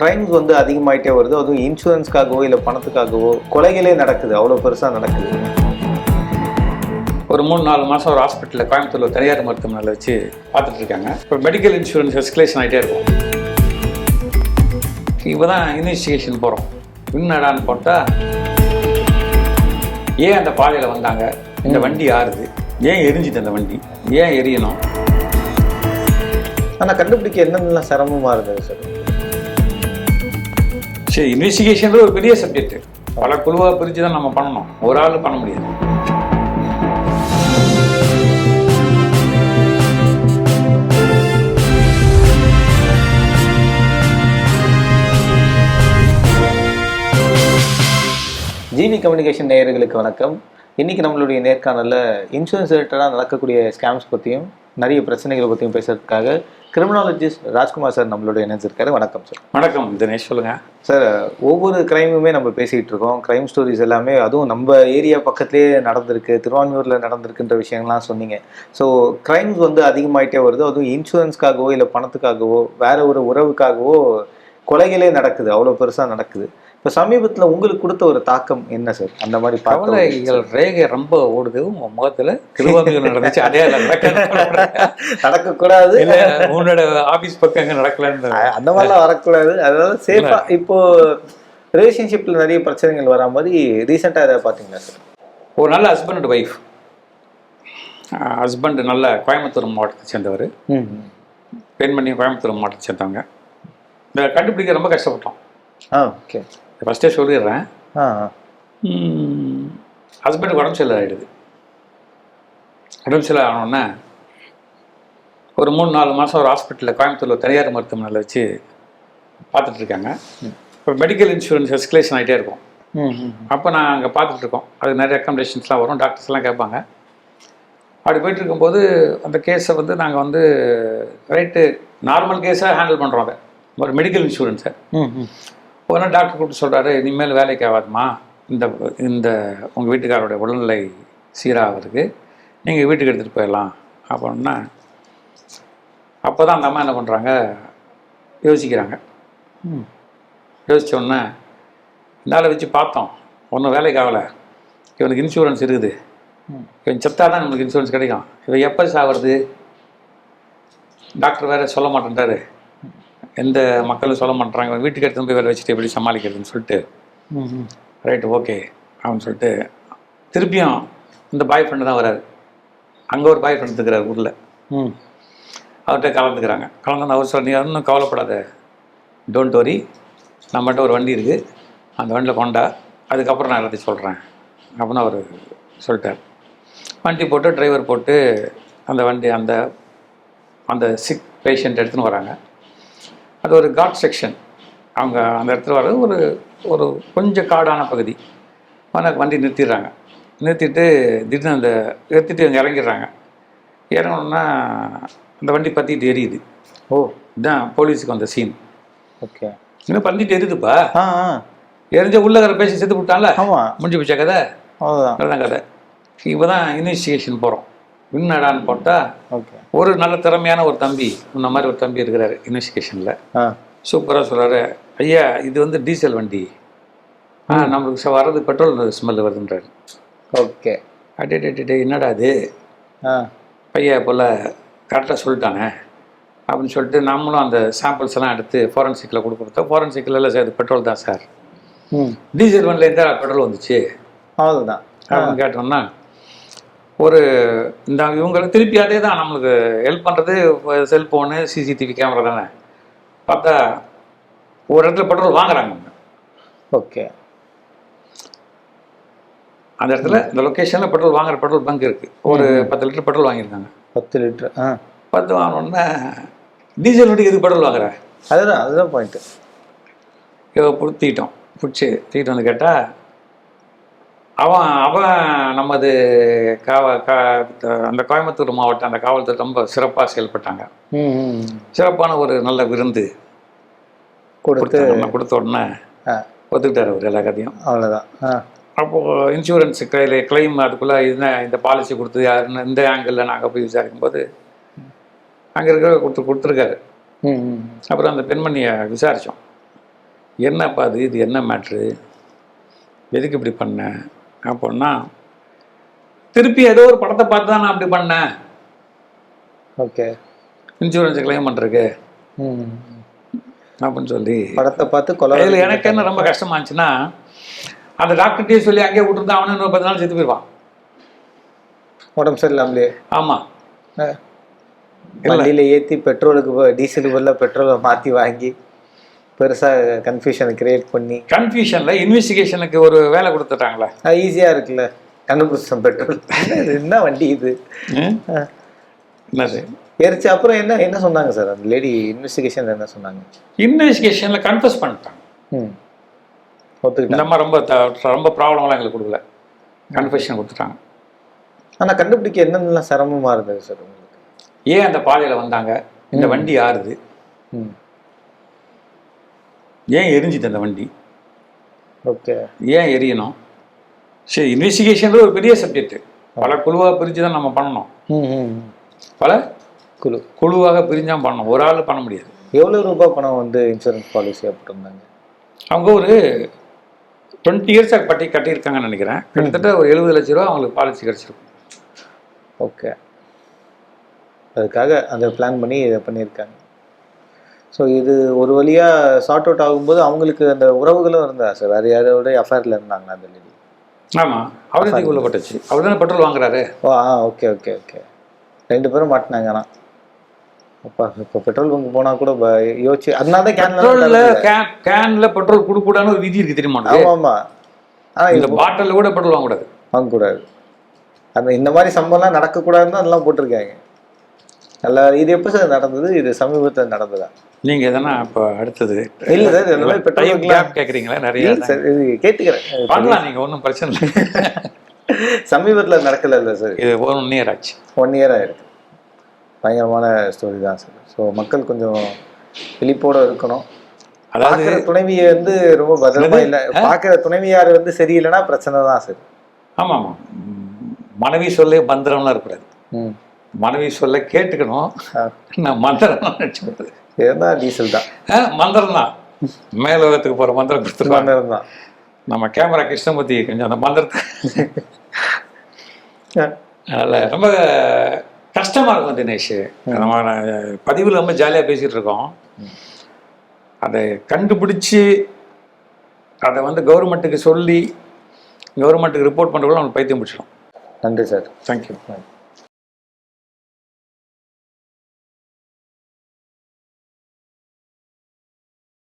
Crimes வந்து அதிகமாயிட்டே வருது. அதுவும் இன்சூரன்ஸ்க்காகவோ இல்லை பணத்துக்காகவோ கொலைகளே நடக்குது. அவ்வளோ பெருசாக நடக்குது. ஒரு 3-4 மாதம் ஒரு ஹாஸ்பிட்டலில் கோயம்புத்தூரில் தனியார் மருத்துவமனையில் வச்சு பார்த்துட்டு இருக்காங்க. இப்போ மெடிக்கல் இன்சூரன்ஸ் எஸ்கலேஷன் ஆகிட்டே இருக்கும். இப்போ தான் இன்வெஸ்டிகேஷன் போகிறோம். என்னடான்னு போட்டால் ஏன் அந்த பாதையில் வந்தாங்க, இந்த வண்டி யாருது, ஏன் எரிஞ்சுது அந்த வண்டி, ஏன் எரியணும். ஆனால் கண்டுபிடிக்க என்னென்னலாம் சிரமமாக இருந்தது சார்? சரி, இன்வெஸ்டிகேஷன் ஒரு பெரிய சப்ஜெக்ட். பல குழுவாக பிரித்து தான் நம்ம பண்ணணும். ஒரு ஆள் பண்ண முடியாது. ஜிவி கம்யூனிகேஷன் நேயர்களுக்கு வணக்கம். இன்றைக்கி நம்மளுடைய நேர்காணலில் இன்சூரன்ஸ் ரிலேட்டடாக நடக்கக்கூடிய ஸ்கேம்ஸ் பற்றியும் நிறைய பிரச்சனைகளை பற்றியும் பேசுறதுக்காக கிரிமினாலஜிஸ்ட் ராஜ்குமார் சார் நம்மளோட இணைஞ்சிருக்காரு. வணக்கம் சார். வணக்கம் தினேஷ், சொல்லுங்கள் சார். ஒவ்வொரு கிரைமுமே நம்ம பேசிகிட்டு இருக்கோம். கிரைம் ஸ்டோரிஸ் எல்லாமே அதுவும் நம்ம ஏரியா பக்கத்துலேயே நடந்திருக்கு, திருவான்மியூரில் நடந்திருக்குன்ற விஷயங்கள்லாம் சொன்னீங்க. ஸோ கிரைம்ஸ் வந்து அதிகமாயிட்டே வருது. அதுவும் இன்சூரன்ஸ்க்காகவோ இல்லை பணத்துக்காகவோ வேற ஒரு உறவுக்காகவோ கொலைகளே நடக்குது. அவ்வளோ பெருசாக நடக்குது. இப்போ சமீபத்தில் உங்களுக்கு கொடுத்த ஒரு தாக்கம் என்ன சார்? அந்த மாதிரி கவலைகள் ரேகை ரொம்ப ஓடுது உங்கள் முகத்தில். திருவான்மியூர் நடந்துச்சு, அதே நடக்கக்கூடாது. உன்னோட ஆஃபீஸ் பக்கம் எங்கே நடக்கலன்னு அந்த மாதிரிலாம் வரக்கூடாது. அதாவது சேஃபா இப்போ ரிலேஷன்ஷிப்பில் நிறைய பிரச்சனைகள் வரா மாதிரி ரீசெண்டாக எதாவது பார்த்தீங்களா சார்? ஒரு நல்ல ஹஸ்பண்ட் அண்ட் ஒய்ஃப். ஹஸ்பண்ட் நல்ல கோயம்புத்தூர் மாவட்டத்தை சேர்ந்தவர், பெண்மணி கோயம்புத்தூர் மாவட்டத்தை சேர்ந்தவங்க. இந்த கண்டுபிடிக்க ரொம்ப கஷ்டப்பட்டோம். ஓகே, ஃபஸ்ட்டே சொல்லிடுறேன். ஹஸ்பண்டுக்கு உடம்பு சரியில்லை ஆகிடுது. உடம்பு சரியில்லை ஆனோடனே ஒரு 3-4 மாதம் ஒரு ஹாஸ்பிட்டலில் கோயம்புத்தூரில் தனியார் மருத்துவமனையில் வச்சு பார்த்துட்டு இருக்காங்க. இப்போ மெடிக்கல் இன்சூரன்ஸ் எஸ்கலேஷன் ஆகிட்டே இருக்கும். அப்போ நான் அங்கே பார்த்துட்ருக்கோம். அது நிறைய ரெக்கமெண்டேஷன்ஸ்லாம் வரும், டாக்டர்ஸ்லாம் கேட்பாங்க. அப்படி போயிட்டு இருக்கும்போது அந்த கேஸை வந்து நாங்கள் வந்து ரைட்டு நார்மல் கேஸாக ஹேண்டில் பண்ணுறோம். அதை ஒரு மெடிக்கல் இன்சூரன்ஸை ஒரு நாள் டாக்டர் கூப்பிட்டு சொல்கிறாரு, இனிமேல் வேலைக்கு ஆகாதுமா, இந்த உங்கள் வீட்டுக்காரோடைய உடல்நிலை சீராகிறதுக்கு நீங்கள் வீட்டுக்கு எடுத்துகிட்டு போயிடலாம் அப்படின்னா. அப்போ தான் அந்த அம்மா என்ன பண்ணுறாங்க, யோசிக்கிறாங்க. யோசித்தோடனே நாளை வச்சு பார்த்தோம், ஒன்றும் வேலைக்கு ஆகலை, இவனுக்கு இன்சூரன்ஸ் இருக்குது, இவன் செத்தா தான் நம்மளுக்கு இன்சூரன்ஸ் கிடைக்கும், இவன் எப்போ சாகிறது, டாக்டர் வேறு சொல்ல மாட்டேன்றாரு, எந்த மக்களும் சொல்ல மாட்டேறாங்க, இவன் வீட்டுக்கு எடுத்து போய் வேலை வச்சுட்டு எப்படி சமாளிக்கிறதுன்னு சொல்லிட்டு ரைட்டு ஓகே அப்படின்னு சொல்லிட்டு திருப்பியும் இந்த பாய் ஃப்ரெண்டு தான் வராரு. அங்கே ஒரு பாய் ஃப்ரெண்டு இருக்கிறார் ஊரில், அவர்கிட்ட கலந்துக்கிறாங்க. கலந்து அவர் சொல்ல, நீ ஒன்றும் கவலைப்படாத, டோன்ட் வரி, நம்மகிட்ட ஒரு வண்டி இருக்குது, அந்த வண்டியில் கொண்டா, அதுக்கப்புறம் நான் எல்லாத்தையும் சொல்கிறேன் அப்படின்னு அவர் சொல்லிட்டார். வண்டி போட்டு டிரைவர் போட்டு அந்த வண்டி அந்த அந்த சிக் பேஷண்ட் எடுத்துன்னு வராங்க. அது ஒரு காட் செக்ஷன். அவங்க அந்த இடத்துல வர்றது ஒரு ஒரு கொஞ்சம் காடான பகுதி. ஆனால் வண்டி நிறுத்திடுறாங்க. நிறுத்திட்டு திடீர்னு அந்த நிறுத்திட்டு அவங்க இறங்கிடுறாங்க. இறங்கணுன்னா அந்த வண்டி பற்றிட்டு எரியுது. இதுதான் போலீஸுக்கு வந்த சீன். ஓகே, இன்னும் பற்றிட்டு எரியுதுப்பா. எரிஞ்ச உள்ளகரை பேசி செத்து விட்டான்ல, முடிஞ்சு போச்சா கதை. அதுதான் கதை. இப்போ தான் இன்வெஸ்டிகேஷன் போகிறோம். என்னடான்னு போட்டால் ஒரு நல்ல திறமையான ஒரு தம்பி, இந்த மாதிரி ஒரு தம்பி இருக்கிறாரு இன்வெஸ்டிகேஷனில். சூப்பராக சொல்கிறாரு, ஐயா இது வந்து டீசல் வண்டி, நம்மளுக்கு வர்றது பெட்ரோல் ஸ்மெல் வருதுன்றாரு. ஓகே, அடே என்னடா அது, பையா போல் கரெக்டாக சொல்லிட்டானே அப்படின்னு சொல்லிட்டு நம்மளும் அந்த சாம்பிள்ஸ் எல்லாம் எடுத்து ஃபாரன்சிக்கில் கொடுக்குறோம். ஃபாரன்சிக்கில் இல்லை சார், இது பெட்ரோல் தான் சார், டீசல் வண்டியில் இருந்தால் பெட்ரோல் வந்துச்சு அவ்வளோதான் அப்படின்னு கேட்டோம்னா, ஒரு இந்த இவங்களை திருப்பி அதே தான் நம்மளுக்கு ஹெல்ப் பண்ணுறது செல்ஃபோனு சிசிடிவி கேமரா தானே. பார்த்தா ஒரு இடத்துல பெட்ரோல் வாங்குறாங்க. ஓகே, அந்த இடத்துல இந்த லொக்கேஷனில் பெட்ரோல் வாங்குற பெட்ரோல் பங்க் இருக்குது. ஒரு 10 லிட்டர் பெட்ரோல் வாங்கியிருக்காங்க. 10 லிட்டர் 10 வாங்கினோடனே டீசல் வண்டிக்கு எதுக்கு பெட்ரோல் வாங்குற? அதுதான் பாயிண்ட்டு. தூக்கிட்டோம், பிடிச்சி தூக்கிட்டு வந்து கேட்டால் அவன் நமது அந்த கோயம்புத்தூர் மாவட்டம் அந்த காவல்துறை ரொம்ப சிறப்பாக செயல்பட்டாங்க. சிறப்பான ஒரு நல்ல விருந்து கொடுத்த உடனே ஒத்துக்கிட்டார் அவர் எல்லா கதையும். அவ்வளோதான். அப்போது இன்சூரன்ஸ் கிளைம் அதுக்குள்ளே இந்த பாலிசி கொடுத்து யாருன்னு இந்த ஆங்கிளில் நாங்கள் போய் விசாரிக்கும்போது அங்கே இருக்கிற கொடுத்துருக்காரு. அப்புறம் அந்த பெண்மணியை விசாரித்தோம். என்னப்பா இது என்ன மேட்ரு, எதுக்கு இப்படி பண்ணேன் அப்படின்னா, திருப்பி ஏதோ ஒரு படத்தை பார்த்து தான் நான் அப்படி பண்ணேன், ஓகே, இன்சூரன்ஸ் கிளைம் பண்ணுறதுக்கு அப்படின்னு சொல்லி படத்தை பார்த்து கொலை. இதில் எனக்கு என்ன ரொம்ப கஷ்டமா இருந்துச்சுன்னா, அந்த டாக்டர்கிட்டயே சொல்லி அங்கேயே விட்டுருந்தா அவனு இன்னொரு 10 நாள் செத்து போயிடுவான். உடம்பு சரியில்லாமலே. ஆமாம், வண்டியில் ஏற்றி பெட்ரோலுக்கு டீசலுக்கு பதிலாக பெட்ரோலை மாற்றி வாங்கி பெருசாக கன்ஃபியூஷனை கிரியேட் பண்ணி. கன்ஃபியூஷனில் இன்வெஸ்டிகேஷனுக்கு ஒரு வேலை கொடுத்துட்டாங்களே, ஈஸியாக இருக்குல்ல, கண்டுபிடிச்சோம் பெட்ரோல். என்ன வண்டி இது, என்னது எரிச்சு. அப்புறம் என்ன சொன்னாங்க சார் அந்த லேடி இன்வெஸ்டிகேஷன் என்ன சொன்னாங்க? இன்வெஸ்டிகேஷனில் கன்ஃபஸ் பண்ணிட்டாங்க. ஒத்துக்கிட்டாங்க. இந்த மாதிரி ரொம்ப ப்ராப்ளம்லாம் எங்களுக்கு கொடுக்கல, கன்ஃபெஷன் கொடுத்துட்டாங்க. ஆனால் கண்டுபிடிக்க என்னென்னலாம் சிரமமாக இருந்தது சார் உங்களுக்கு? ஏன் அந்த பாதையில் வந்தாங்க, இந்த வண்டி யாருது, ஏன் எரிஞ்சுது அந்த வண்டி, ஓகே, ஏன் எரியணும். சரி, இன்வெஸ்டிகேஷன் ஒரு பெரிய சப்ஜெக்ட், பல குழுவாக பிரித்து தான் நம்ம பண்ணணும். பல குழுவாக பிரிஞ்சால் பண்ணணும், ஒரு ஆள் பண்ண முடியாது. எவ்வளோ ரூபாய் பணம் வந்து இன்சூரன்ஸ் பாலிசியாக போட்டிருந்தாங்க? அவங்க ஒரு 20 இயர்ஸாக கட்டியிருக்காங்கன்னு நினைக்கிறேன். கிட்டத்தட்ட ஒரு 70 லட்ச ரூபா அவங்களுக்கு பாலிசி கிடச்சிருக்கும். ஓகே, அதுக்காக அதை பிளான் பண்ணி இதை பண்ணியிருக்காங்க. ஸோ இது ஒரு வழியாக சார்ட் அவுட் ஆகும்போது அவங்களுக்கு அந்த உறவுகளும் இருந்தா சார், வேறு யாரோட அஃபேரில் இருந்தாங்க அந்த லேடி? ஆமாம், அவரு தீக்குள்ள பட்டுச்சு, அவர் தானே பெட்ரோல் வாங்குறாரு. ஓகே ஓகே ஓகே, 2 பேரும் மாட்டினாங்க. ஆனால் அப்பா இப்போ பெட்ரோல் பங்க் போனால் கூட யோசிச்சு, அதனால தான் கேனில் பெட்ரோல் கொடுக்கூடாதுன்னு ஒரு விதி இருக்குது தெரியுமா? ஆமாம், ஆனால் இந்த பாட்டிலில் கூட பெட்ரோல் வாங்கக்கூடாது. அந்த இந்த மாதிரி சம்பவம்லாம் நடக்கக்கூடாதுன்னு அதெல்லாம் போட்டிருக்காங்க. நல்லா. இது எப்போ சார் நடந்தது? இது சமீபத்தில் நடந்ததா? நீங்கள் எதனா இப்போ அடுத்தது இல்லை சார், இந்த மாதிரி பெட்ரோல் கேட்குறீங்களா? நிறைய சார் இது கேட்டுக்கிறேன், பண்ணலாம், நீங்கள் ஒன்றும் பிரச்சனை இல்லை. சமீபத்தில் நடக்கல இல்லை சார், இது 1 இயர் ஆச்சு. 1 இயர் ஆயிருக்கு. பயங்கரமான ஸ்டோரி தான் சார். ஸோ மக்கள் கொஞ்சம் விழிப்போடு இருக்கணும். அதாவது துணைவியை வந்து ரொம்ப பத்திரமா இல்லை, பார்க்குற துணைவியார் வந்து சரியில்லைன்னா பிரச்சனை தான் சார். ஆமாம் ஆமாம், மனைவி சொல்ல மந்திரம்லாம் இருக்கக்கூடாது, மனைவி சொல்ல கேட்டுக்கணும். நான் மந்திரம் நினச்சிக்கிறது இதுதான் டீசல் தான், மந்திரம் தான், மேலோகத்துக்கு போகிற மந்திரம் கொடுத்துருவாங்க. மந்திரம் தான். நம்ம கேமரா கிருஷ்ணமூர்த்தி கொஞ்சம் அந்த மந்திரத்தை அதில் ரொம்ப கஷ்டமாக இருக்கும் தினேஷ். நம்ம பதிவில் ரொம்ப ஜாலியாக பேசிகிட்டு இருக்கோம், அதை கண்டுபிடிச்சி அதை வந்து கவர்மெண்ட்டுக்கு சொல்லி கவர்மெண்ட்டுக்கு ரிப்போர்ட் பண்ணுறதுக்குள்ள நம்மளுக்கு பைத்தியம் பிடிச்சிடும். நன்றி சார். தேங்க்யூ.